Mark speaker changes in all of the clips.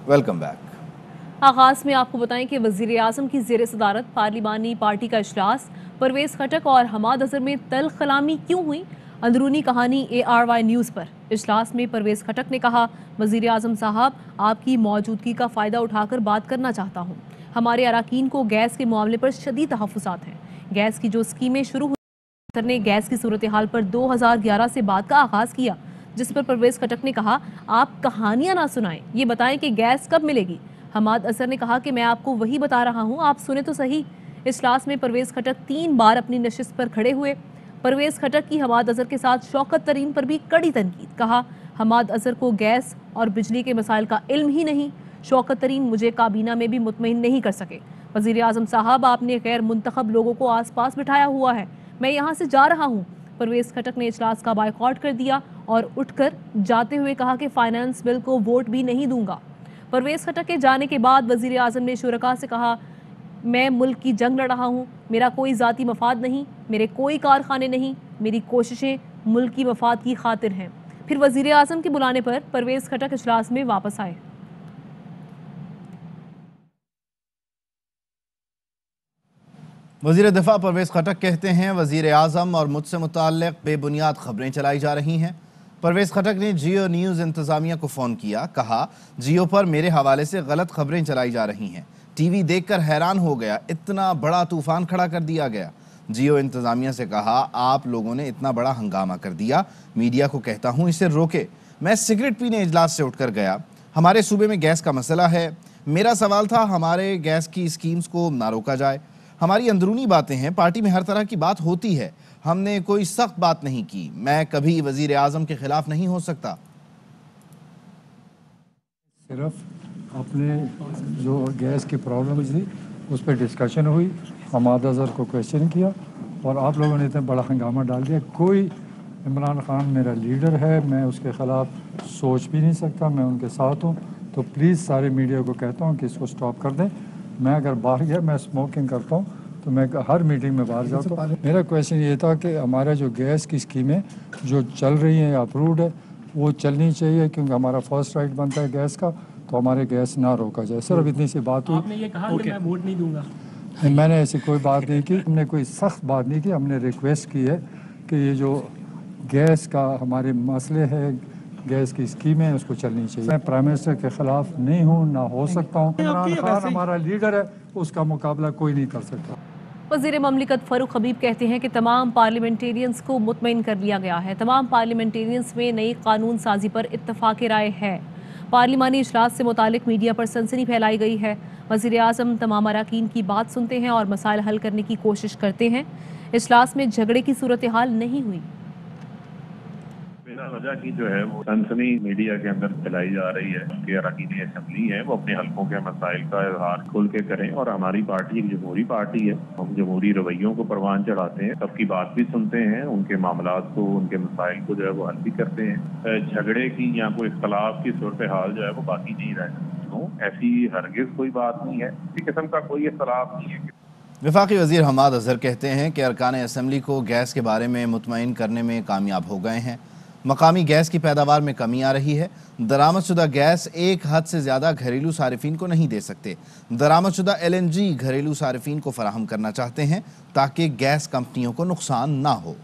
Speaker 1: Welcome back.
Speaker 2: आगाज में आपको बताएं कि वजीर आजम की ज़ेर सदारत पार्लिमानी पार्टी का इजलास, परवेज खटक और हमाद अजहर में तल कलामी क्यों हुई, अंदरूनी कहानी ARY न्यूज़ पर। इजलास में परवेज खटक ने कहा, वजीर आजम साहब, आपकी मौजूदगी का फ़ायदा उठाकर बात करना चाहता हूँ। हमारे अराकीन को गैस के मामले पर शदीद तहफ़्फ़ुज़ात हैं। गैस की जो स्कीमें शुरू हुई ने गैस की सूरत हाल पर 2011 से बात का आगाज़ किया, जिस पर परवेज खटक ने कहा, आप कहानियां ना सुनाएं, ये बताएं कि गैस कब मिलेगी। हमाद अजहर ने कहा कि मैं आपको वही बता रहा हूं, आप सुने तो सही। इजलास में परवेज खटक 3 बार अपनी नशिस्त पर खड़े हुए। परवेज खटक की हमाद अजहर के साथ शौकत तरीन पर भी कड़ी तनकीद। कहा, हमाद अजहर को गैस और बिजली के मसाइल का इल्म ही नहीं। शौकत तरीन मुझे काबीना में भी मुतमईन नहीं कर सके। वजीर आजम साहब, आपने गैर मुंतखब लोगों को आस पास बिठाया हुआ है, मैं यहाँ से जा रहा हूँ। परवेज खटक ने इजलास का बायकॉट कर दिया और उठकर जाते हुए कहा कि फाइनेंस बिल को वोट भी नहीं दूंगा। परवेज खटक के जाने के बाद वजीर आजम ने शुरका से कहा, मैं मुल्क की जंग लड़ रहा हूँ, मेरा कोई ज़ाती मफाद नहीं, मेरे कोई कारखाने नहीं, मेरी कोशिशें मुल्क की मफाद की खातिर हैं। फिर वजीर आजम के बुलाने पर परवेज खटक इजलास में वापस आए।
Speaker 1: वज़ीर दिफा परवेज खटक कहते हैं, वज़ीर आज़म और मुझसे मुताल्लिक़ बेबुनियाद खबरें चलाई जा रही हैं। परवेज खटक ने जियो न्यूज़ इंतज़ामिया को फ़ोन किया, कहा जियो पर मेरे हवाले से गलत खबरें चलाई जा रही हैं। टीवी देखकर हैरान हो गया, इतना बड़ा तूफ़ान खड़ा कर दिया गया। जियो इंतज़ामिया से कहा, आप लोगों ने इतना बड़ा हंगामा कर दिया, मीडिया को कहता हूँ इसे रोके। मैं सिगरेट पीने इजलास से उठकर गया। हमारे सूबे में गैस का मसला है। मेरा सवाल था, हमारे गैस की स्कीम्स को ना रोका जाए। हमारी अंदरूनी बातें हैं, पार्टी में हर तरह की बात होती है, हमने कोई सख्त बात नहीं की। मैं कभी वजीर आजम के खिलाफ नहीं हो सकता।
Speaker 3: सिर्फ अपने जो गैस की प्रॉब्लम थी उस पर डिस्कशन हुई, हमाद अजहर को क्वेश्चन किया और आप लोगों ने इतना बड़ा हंगामा डाल दिया। कोई, इमरान खान मेरा लीडर है, मैं उसके ख़िलाफ़ सोच भी नहीं सकता, मैं उनके साथ हूँ। तो प्लीज़ सारे मीडिया को कहता हूँ कि इसको स्टॉप कर दें। मैं अगर बाहर गया, मैं स्मोकिंग करता हूँ तो मैं हर मीटिंग में बाहर जाता हूँ। मेरा क्वेश्चन ये था कि हमारा जो गैस की स्कीमें जो चल रही हैं, अप्रूव्ड है, वो चलनी चाहिए, क्योंकि हमारा फर्स्ट राइट बनता है गैस का, तो हमारे गैस ना रोका जाए। सिर्फ इतनी सी बात हुई।
Speaker 4: आपने ये कहा कि मैं वोट नहीं दूंगा।
Speaker 3: मैंने ऐसी कोई बात नहीं की, हमने कोई सख्त बात नहीं की। हमने रिक्वेस्ट की है कि ये जो गैस का हमारे मसले है, गैस की स्कीमें, उसको चलनी चाहिए। मैं प्राइम मिनिस्टर के खिलाफ नहीं हूँ, ना हो सकता हूँ। इमरान खान हमारा लीडर है, उसका मुकाबला कोई नहीं कर सकता।
Speaker 2: वज़ीर ममलिकत फ़ारूक हबीब कहते हैं कि तमाम पार्लियामेंटेरियंस को मुतमईन कर लिया गया है। तमाम पार्लियामेंटेरियंस में नई कानून साजी पर इत्तफाक राय है। पार्लिमानी इजलास से मुतालिक मीडिया पर सनसनी फैलाई गई है। वज़ीर आज़म तमाम अराकीन की बात सुनते हैं और मसाइल हल करने की कोशिश करते हैं। इजलास में झगड़े की सूरत हाल नहीं हुई।
Speaker 5: बिना वजह की जो है वो सनसनी मीडिया के अंदर फैलाई जा रही है कि अरकान असेंबली है वो अपने हल्कों के मसाइल का इजहार खुल के करें। और हमारी पार्टी एक जमहूरी पार्टी है, हम जमहूरी रवैयों को परवान चढ़ाते हैं, सबकी बात भी सुनते हैं, उनके मामलात को, उनके मसाइल को जो है वो हल भी करते हैं। झगड़े की या कोई इख्तलाफ की सूरत हाल जो है वो बाकी नहीं रह सकती। ऐसी हरगिज कोई बात नहीं है, किसी किस्म का कोई इख्तलाफ नहीं है।
Speaker 1: वफाकी वजीर हमाद अजहर कहते हैं कि अरकान असम्बली को गैस के बारे में मुतमईन करने में कामयाब हो गए हैं। मकामी गैस की पैदावार में कमी आ रही है। दरामदशुदा गैस एक हद से ज़्यादा घरेलू सारिफिन को नहीं दे सकते। दरामदशुदा LNG घरेलू सारिफिन को फराहम करना चाहते हैं ताकि गैस कंपनियों को नुकसान ना हो।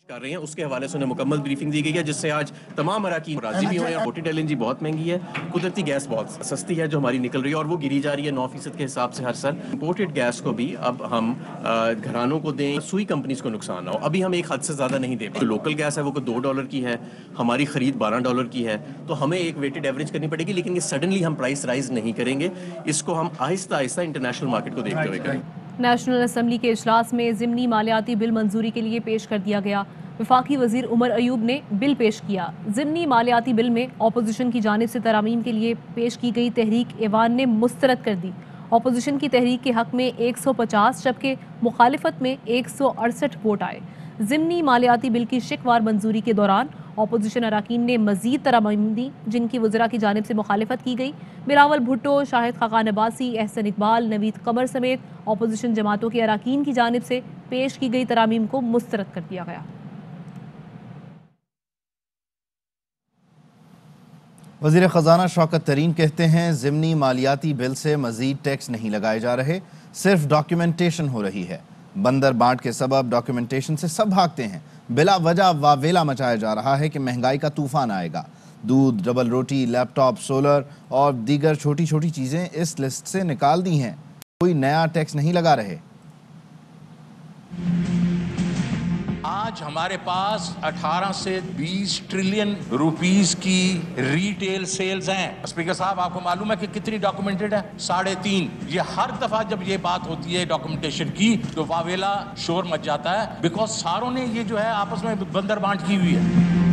Speaker 6: कर रहे हैं उसके हवाले से उन्हें मुकम्मल ब्रीफिंग दी गई है, जिससे आज तमाम अराकीन राजी भी हुए हैं। इंपोर्टेड LNG बहुत महंगी है, कुदरती गैस बहुत सस्ती है जो हमारी निकल रही है और वो गिरी जा रही है 9% के हिसाब से हर साल। इंपोर्टेड गैस को भी अब हम घरानों को दें, सुई कंपनीज को नुकसान ना हो। अभी हम एक हद से ज़्यादा नहीं दे। जो लोकल गैस है वो $2 की है, हमारी खरीद $12 की है, तो हमें एक वेटेड एवरेज करनी पड़ेगी। लेकिन ये सडनली हम प्राइस राइज नहीं करेंगे, इसको हम आहिस्ता आहिस्ता इंटरनेशनल मार्केट को देखते हुए करेंगे।
Speaker 2: नेशनल असम्बली के इजलास में ज़िमनी मालियाती बिल मंजूरी के लिए पेश कर दिया गया। वफाकी वजीर उमर अयूब ने बिल पेश किया। ज़िमनी मालियाती बिल में अपोजिशन की जानिब से तरामीम के लिए पेश की गई तहरीक ऐवान ने मुस्तरद कर दी। अपोजिशन की तहरीक के हक में 150 जबकि मुखालिफत में 168 वोट आए। ज़िमनी मालियाती बिल की शिकवार मंजूरी के दौरान अपोजिशन अराकीन ने मजीद तरामीम दी, जिनकी वज़रा की जानिब से मुखालिफत की गई। बिलावल भुट्टो, शाहिद खाकान अब्बासी, एहसन इकबाल, नवीद कमर समेत अपोजिशन जमातों के अराकीन की जानिब से पेश की गई तरामीम को मुस्तरद कर दिया गया।
Speaker 1: वज़ीर ख़जाना शौकत तरीन कहते हैं ज़िमनी मालियाती बिल से मज़ीद टैक्स नहीं लगाए जा रहे, सिर्फ डॉक्यूमेंटेशन हो रही है। बंदर बांट के सबब डॉक्यूमेंटेशन से सब भागते हैं। बिला वजह वावेला मचाया जा रहा है कि महंगाई का तूफान आएगा। दूध, डबल रोटी, लैपटॉप, सोलर और दीगर छोटी छोटी चीज़ें इस लिस्ट से निकाल दी हैं। कोई नया टैक्स नहीं लगा रहे।
Speaker 4: आज हमारे पास 18 से 20 ट्रिलियन रुपीस की रिटेल सेल्स हैं। स्पीकर साहब, आपको मालूम है कि कितनी डॉक्यूमेंटेड है? 3.5। ये हर दफा जब ये बात होती है डॉक्यूमेंटेशन की तो वावेला शोर मच जाता है, बिकॉज सारों ने ये जो है आपस में बंदर बांट की हुई है।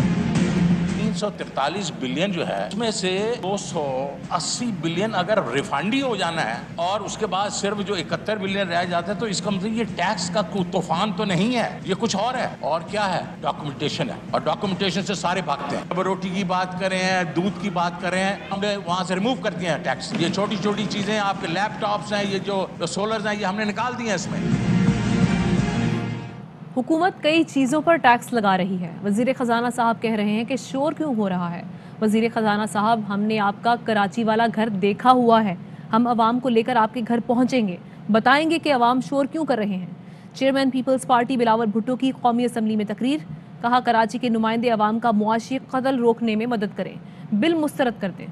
Speaker 4: 343 बिलियन जो है उसमें से 280 बिलियन अगर रिफंड ही हो जाना है और उसके बाद सिर्फ जो 71 बिलियन रह जाता है, तो इसका मतलब ये टैक्स का तूफान तो नहीं है, ये कुछ और है। और क्या है? डॉक्यूमेंटेशन है, और डॉक्यूमेंटेशन से सारे भागते हैं। अब रोटी की बात करें, दूध की बात करें, हमने वहां से रिमूव कर दिए हैं टैक्स। ये छोटी छोटी चीजें, आपके लैपटॉप्स हैं, ये जो सोलर्स हैं, ये हमने निकाल दिए हैं इसमें।
Speaker 2: हुकूमत कई चीज़ों पर टैक्स लगा रही है। वज़ीर ख़जाना साहब कह रहे हैं कि शोर क्यों हो रहा है। वज़ीर ख़जाना साहब, हमने आपका कराची वाला घर देखा हुआ है, हम अवाम को लेकर आपके घर पहुंचेंगे, बताएंगे कि अवाम शोर क्यों कर रहे हैं। Chairman Peoples Party Bilawal Bhutto की कौमी असम्बली में तकरीर। कहा, कराची के नुमाइंदे अवाम का मुआशी कत्ल रोकने में मदद करें, बिल मुस्तरद कर दें।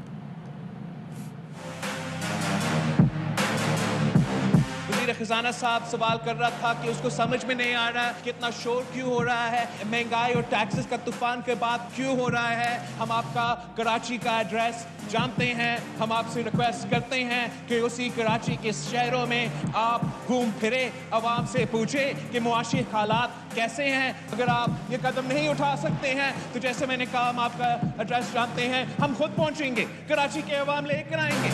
Speaker 7: खजाना साहब सवाल कर रहा था कि उसको समझ में नहीं आ रहा कि इतना शोर क्यों हो रहा है, महंगाई और टैक्सेस का तूफान के बाद क्यों हो रहा है। हम आपका कराची का एड्रेस जानते हैं, हम आपसे रिक्वेस्ट करते हैं कि उसी कराची के शहरों में आप घूम फिरे, आवाम से पूछे कि मुआशी हालात कैसे हैं। अगर आप ये कदम नहीं उठा सकते हैं तो जैसे मैंने कहा, हम आपका एड्रेस जानते हैं, हम खुद पहुंचेंगे, कराची के अवाम लेकर आएंगे।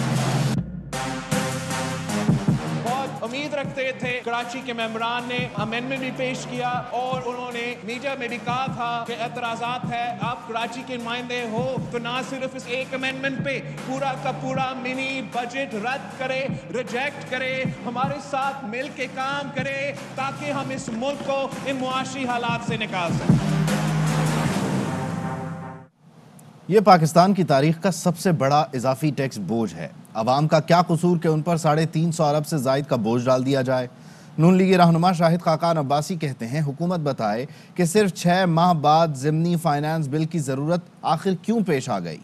Speaker 7: उम्मीद रखते थे। कराची के मेंबरान ने अमेंडमेंट भी पेश किया और उन्होंने मीडिया में भी कहा था कि एतराज़ात है, आप कराची के नुमाइंदे हो तो ना सिर्फ इस एक अमेंडमेंट पे पूरा का पूरा मिनी बजट रद्द करे, रिजेक्ट करे, हमारे साथ मिल के काम करे ताकि हम इस मुल्क को इन मुआशी हालात से निकाल सकें।
Speaker 1: ये पाकिस्तान की तारीख का सबसे बड़ा इजाफी टैक्स बोझ है। अवाम का क्या कसूर कि उन पर 350 अरब से जायद का बोझ डाल दिया जाए। नून लीगी रहनुमा शाहिद खाकान अब्बासी कहते हैं हुकूमत बताए कि सिर्फ 6 माह बाद ज़िमनी फाइनेंस बिल की ज़रूरत आखिर क्यों पेश आ गई।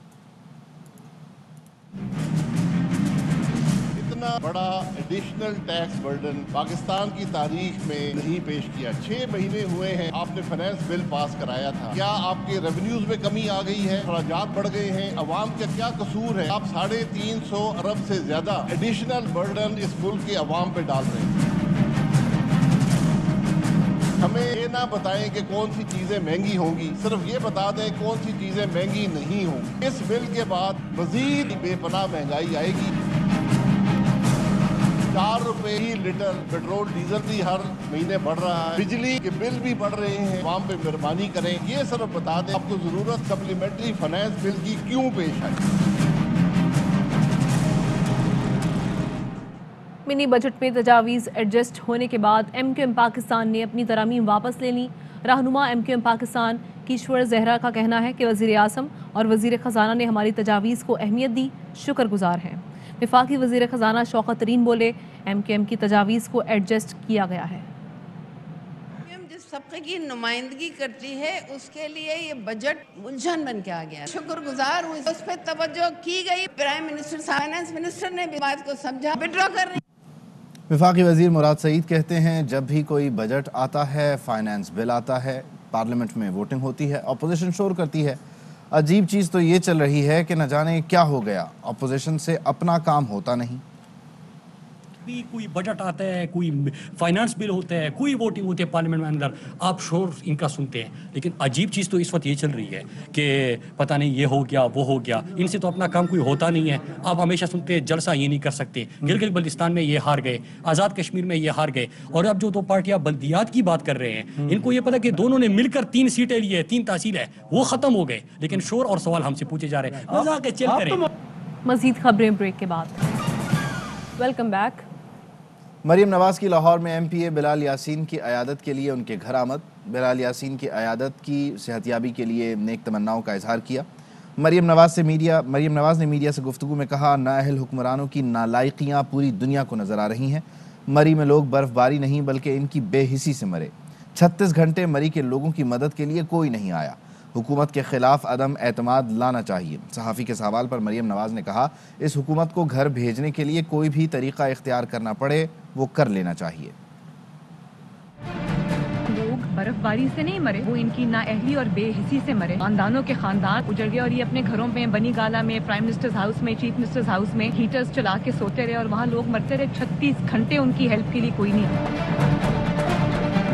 Speaker 8: इतना बड़ा एडिशनल टैक्स बर्डन पाकिस्तान की तारीख में नहीं पेश किया। 6 महीने हुए हैं आपने फाइनेंस बिल पास कराया था। क्या आपके रेवेन्यूज में कमी आ गई है, खर्चात बढ़ गए हैं? अवाम का क्या कसूर है? आप 350 अरब से ज्यादा एडिशनल बर्डन इस मुल्क के अवाम पे डाल रहे हैं। हमें ये ना बताएं कि कौन सी चीजें महंगी होंगी, सिर्फ ये बता दें कौन सी चीजें महंगी नहीं होंगी। इस बिल के बाद मजीद बेपनाह महंगाई आएगी। 4 रुपए ही लीटर पेट्रोल डीजल भी हर महीने बढ़ रहा है, बिजली के बिल भी बढ़ रहे हैं। आवाम पे मेहरबानी करें, ये सिर्फ बता दें आपको जरूरत सप्लीमेंट्री फाइनेंस बिल की क्यों पेश आई।
Speaker 2: मिनी बजट में तजावीज़ एडजस्ट होने के बाद MQM पाकिस्तान ने अपनी तरमीम वापस ले ली। रहनुमा MQM पाकिस्तान कीश्वर जहरा का कहना है कि वज़ीर आज़म और वज़ीर ख़जाना ने हमारी तजावीज़ को अहमियत दी, शुक्रगुजार हैं। वफाकी वज़ीर ख़जाना शौकत तरीन बोले, MQM की तजावीज़ को एडजस्ट किया गया है।
Speaker 9: जिस तबके की नुमाइंदगी करती है उसके लिए ये बजट उलझन बन के आ गया। शुक्रगुजार हूँ, उस पर तवज्जो की गई। प्राइम मिनिस्टर, फाइनेंस मिनिस्टर ने भी बात को समझा, विड्रॉ करने।
Speaker 1: वफाकी वज़ीर मुराद सईद कहते हैं जब भी कोई बजट आता है, फाइनेंस बिल आता है, पार्लियामेंट में वोटिंग होती है, अपोजिशन शोर करती है। अजीब चीज़ तो ये चल रही है कि न जाने क्या हो गया, अपोजिशन से अपना काम होता नहीं।
Speaker 10: भी कोई बजट आता है, कोई फाइनेंस बिल होता है, कोई वोटिंग होती है पार्लियामेंट में अंदर, आप शोर इनका सुनते हैं। लेकिन अजीब चीज़ तो इस वक्त ये चल रही है कि पता नहीं ये हो गया वो हो गया, इनसे तो अपना काम कोई होता नहीं है। आप हमेशा सुनते हैं जलसा ये नहीं कर सकते, गिलगित बल्तिस्तान में ये हार गए, आज़ाद कश्मीर में ये हार गए, और अब जो 2 पार्टियां बल्दियात की बात कर रहे हैं, इनको ये पता कि दोनों ने मिलकर 3 सीटें ली है, 3 तहसील है, वो ख़त्म हो गए, लेकिन शोर और सवाल हमसे पूछे जा रहे हैं। मजाक चल करें।
Speaker 2: मज़ीद खबरें ब्रेक के बाद। Welcome back.
Speaker 1: मरीम नवाज की लाहौर में MPA बिलाल यासीन की अयादत के लिए उनके घर आमद। बिलाल यासीन की अयादत की सेहतियाबी के लिए नेक तमन्नाओं का इजहार किया। मरीम नवाज ने मीडिया से गुफ्तगू में कहा, नाअहल हुक्मरानों की नालायकियाँ पूरी दुनिया को नजर आ रही हैं। मरी में लोग बर्फबारी नहीं बल्कि इनकी बेहिसी से मरे। 36 घंटे मरी के लोगों की मदद के लिए कोई नहीं आया। हुकूमत के खिलाफ अदम एतमाद लाना चाहिए। सहाफ़ी के सवाल पर मरीम नवाज ने कहा, इस हुकूमत को घर भेजने के लिए कोई भी तरीका इख्तियार करना पड़े वो कर लेना चाहिए।
Speaker 11: लोग बर्फबारी से नहीं मरे, वो इनकी नाअहली और बेहिसी से मरे। खानदानों के खानदान उजड़ गए और ये अपने घरों में बनी गाला में, प्राइम मिनिस्टर्स हाउस में, चीफ मिनिस्टर्स हाउस में हीटर्स चला के सोते रहे और वहाँ लोग मरते रहे। 36 घंटे उनकी हेल्प के लिए कोई नहीं आया।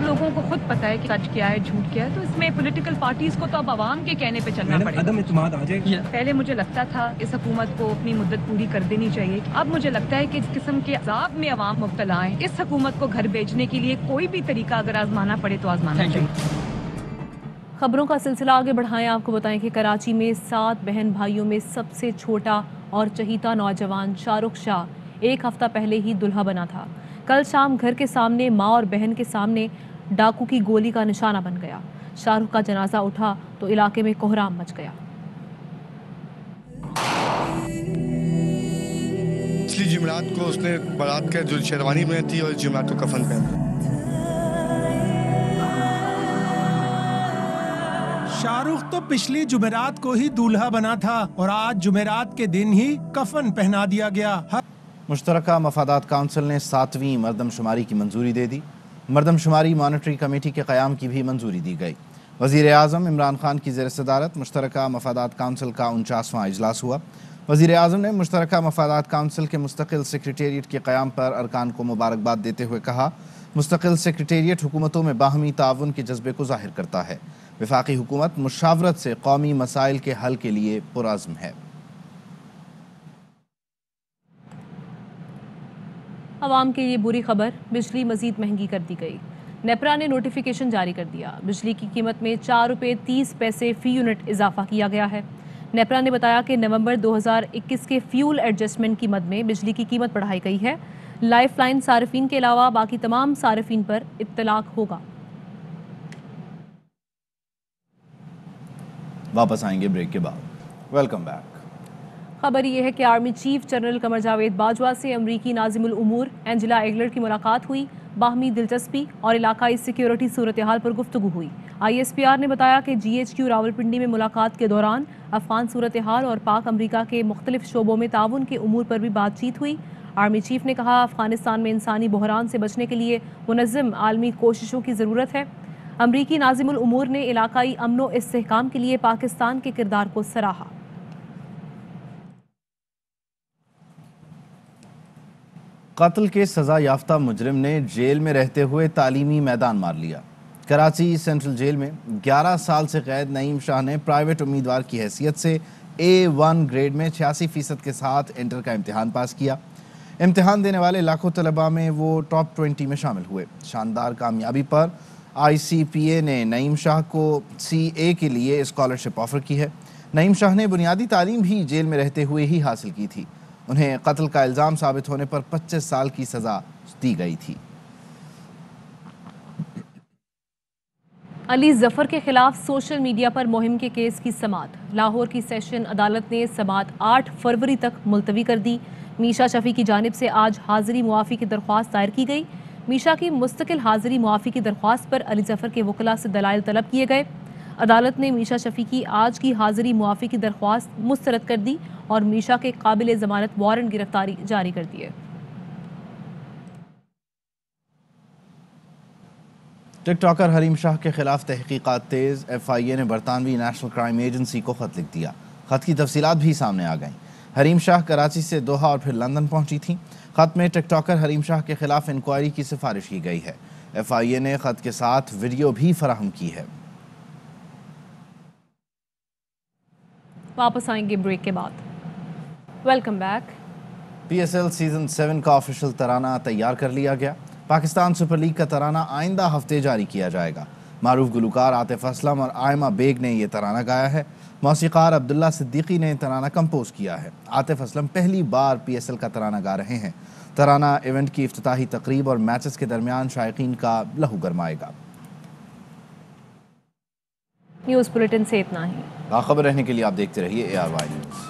Speaker 11: लोगों को खुद पता है कि सच क्या है, झूठ क्या है, तो इसमें पॉलिटिकल पार्टीज को तो अब आवाम के कहने पे चलना पड़ेगा।
Speaker 12: अदम इत्मीनान आ जाएगी।
Speaker 11: पहले मुझे लगता था इस हुकूमत को अपनी मुद्दत पूरी कर देनी चाहिए। अब मुझे लगता है कि इस किस्म के अजाब में आवाम मुब्तला है। इस हुकूमत को घर भेजने के लिए कोई भी तरीका अगर आजमाना पड़े तो आजमाना चाहिए।
Speaker 2: खबरों का सिलसिला आगे बढ़ाएं। आपको बताएं कि कराची में 7 बहन भाइयों में सबसे छोटा और चहीता नौजवान शाहरुख शाह एक हफ्ता पहले ही दुल्हा बना था। कल शाम घर के सामने माँ और बहन के सामने डाकू की गोली का निशाना बन गया। शाहरुख का जनाजा उठा तो इलाके में कोहराम मच गया।
Speaker 12: पिछली जुमेरात को उसने बारात का जो शेरवानी में थी और जुमेरात को कफन पहना।
Speaker 13: शाहरुख तो पिछली जुमेरात को ही दूल्हा बना था और आज जुमेरात के दिन ही कफन पहना दिया गया।
Speaker 1: मुश्तरका मफादात काउंसिल ने 7वीं मरदमशुमारी की मंजूरी दे दी। मरदमशुमारी मॉनिटरी कमेटी के क़याम की भी मंजूरी दी गई। वज़ीर आज़म इमरान खान की ज़ेर सदारत मुश्तरका मफादात काउंसिल का 49वां इजलास हुआ। वज़ीर आज़म ने मुश्तरका मफादात काउंसिल के मुस्तकिल सेक्रेटेरिएट के क़याम पर अरकान को मुबारकबाद देते हुए कहा, मुस्तकिल सेक्रेटेरिएट हुकूमतों में बाहमी ताउन के जज्बे को ज़ाहिर करता है। वफाकी हुकूमत मुशावरत से कौमी मसाइल के हल के लिए पुरअज़्म है।
Speaker 2: आवाम के लिए बुरी खबर, बिजली मजीद महंगी कर दी गई। नेपरा ने नोटिफिकेशन जारी कर दिया। बिजली की कीमत में 4 रुपये 30 पैसे फ़ी यूनिट इजाफा किया गया है। नेपरा ने बताया कि नवंबर 2021 के फ्यूल एडजस्टमेंट की मद में बिजली की कीमत बढ़ाई गई है। लाइफ लाइन सार्फिन के अलावा बाकी तमाम सार्फिन पर इत्तलाक होगा।
Speaker 1: वापस आएंगे ब्रेक के बाद। Welcome back.
Speaker 2: खबर यह है कि army chief general Qamar Javed Bajwa से अमरीकी नाज़िमुल उमूर एंजेला एगलर की मुलाकात हुई। बाहमी दिलचस्पी और इलाकाई सिक्योरिटी सूरत हाल पर गुफ्तगू हुई। ISPR ने बताया कि GHQ रावलपिंडी में मुलाकात के दौरान अफगान सूरत हाल और पाक अमरीका के मुख्तलिफ शोबों में ताउन के उमूर पर भी बातचीत हुई। आर्मी चीफ ने कहा, अफगानिस्तान में इंसानी बहरान से बचने के लिए मुनज़्ज़म आलमी कोशिशों की ज़रूरत है। अमरीकी नाज़िमुल उमूर ने इलाकाई अमन व इस्तेहकाम के लिए पाकिस्तान के किरदार को सराहा।
Speaker 1: कत्ल के सज़ा याफ्ता मुजरिम ने जेल में रहते हुए तालीमी मैदान मार लिया। कराची सेंट्रल जेल में 11 साल से कैद नईम शाह ने प्राइवेट उम्मीदवार की हैसियत से A1 ग्रेड में 86% के साथ इंटर का इम्तिहान पास किया। इम्तिहान देने वाले लाखों तलबा में वो टॉप 20 में शामिल हुए। शानदार कामयाबी पर ICPA ने नईम शाह को CA के लिए स्कॉलरशिप ऑफर की है। नईम शाह ने बुनियादी तालीम भी जेल में रहते हुए ही हासिल की थी। उन्हें कत्ल का इल्ज़ाम साबित होने पर 25 साल की सज़ा दी गई थी।
Speaker 2: अली जफ़र के खिलाफ सोशल मीडिया पर मुहिम के केस की समाअत। लाहौर की सेशन अदालत ने समाअत 8 फरवरी तक मुलतवी कर दी। मीशा शफी की जानिब से आज हाज़िरी मुआफ़ी की दरख्वास्त दायर की गई। मीशा की मुस्तकिल हाज़िरी मुआफ़ी की दरख्वास्त पर अली जफ़र के वकला से दलाइल तलब किए गए। अदालत ने मीशा शफी की आज की हाज़िरी मुआफ़ी की दरख्वास्त मुस्तरद कर दी और मीशा के काबिल ज़मानत वारंट गिरफ्तारी जारी कर दिए।
Speaker 1: टिकटॉकर हरीम शाह के खिलाफ तहकीकात तेज़। FIA ने बरतानवी नेशनल क्राइम एजेंसी को ख़त लिख दिया। ख़त की तफसीलात भी सामने आ गईं। हरीम शाह कराची से दोहा और फिर लंदन पहुंची थी। ख़त में टिकटॉकर हरीम शाह के खिलाफ इंक्वायरी की सिफारिश की गई है। FIA ने ख़त के साथ वीडियो भी फराहम की है।
Speaker 2: वापस आएंगे ब्रेक के बाद। Welcome back.
Speaker 1: PSL सीज़न 7 का ऑफिशियल तराना तैयार कर लिया गया। पाकिस्तान सुपर लीग का तराना आइंदा हफ्ते जारी किया जाएगा। मारूफ गुलकार आतिफ असलम और आयमा बेग ने यह तराना गाया है। मौसीकार अब्दुल्ला सिद्दीकी ने तराना कंपोज किया है। आतिफ असलम पहली बार PSL का तराना गा रहे हैं। तराना इवेंट की इफ्तिताही तकरीब और मैचेस के दरमियान शायकीन का लहू गरमाएगा।
Speaker 2: न्यूज़ बुलेटिन से इतना ही।
Speaker 1: बाखबर रहने के लिए आप देखते रहिए ARY न्यूज़।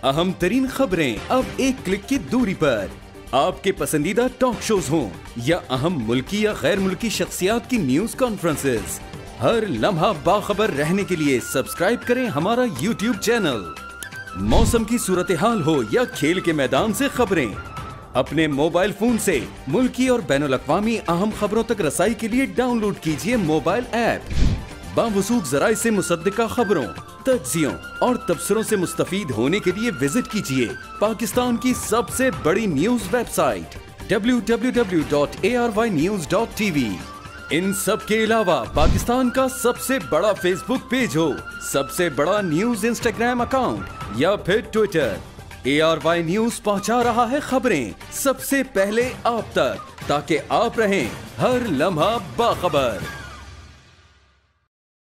Speaker 14: अहम तरीन खबरें अब एक क्लिक की दूरी पर। आपके पसंदीदा टॉक शोज हों या अहम मुल्की या गैर मुल्की शख्सियात की न्यूज कॉन्फ्रेंसेस, हर लम्हा बाखबर रहने के लिए सब्सक्राइब करें हमारा YouTube चैनल। मौसम की सूरत हाल हो या खेल के मैदान से खबरें, अपने मोबाइल फोन से मुल्की और बैनुल-अक़वामी अहम खबरों तक रसाई के लिए डाउनलोड कीजिए मोबाइल ऐप। बावसूख ज़राए से मुसद्दिका खबरों, तज्ज़ियों और तबसरों से मुस्तफ़ीद होने के लिए विजिट कीजिए पाकिस्तान की सबसे बड़ी न्यूज़ वेबसाइट www.arYnews.tv। इन सब के अलावा पाकिस्तान का सबसे बड़ा फेसबुक पेज हो, सबसे बड़ा न्यूज़ इंस्टाग्राम अकाउंट या फिर ट्विटर, ARY न्यूज़ पहुंचा रहा है खबरें सबसे पहले आप तक, ताकि आप रहें हर लम्हा बाखबर।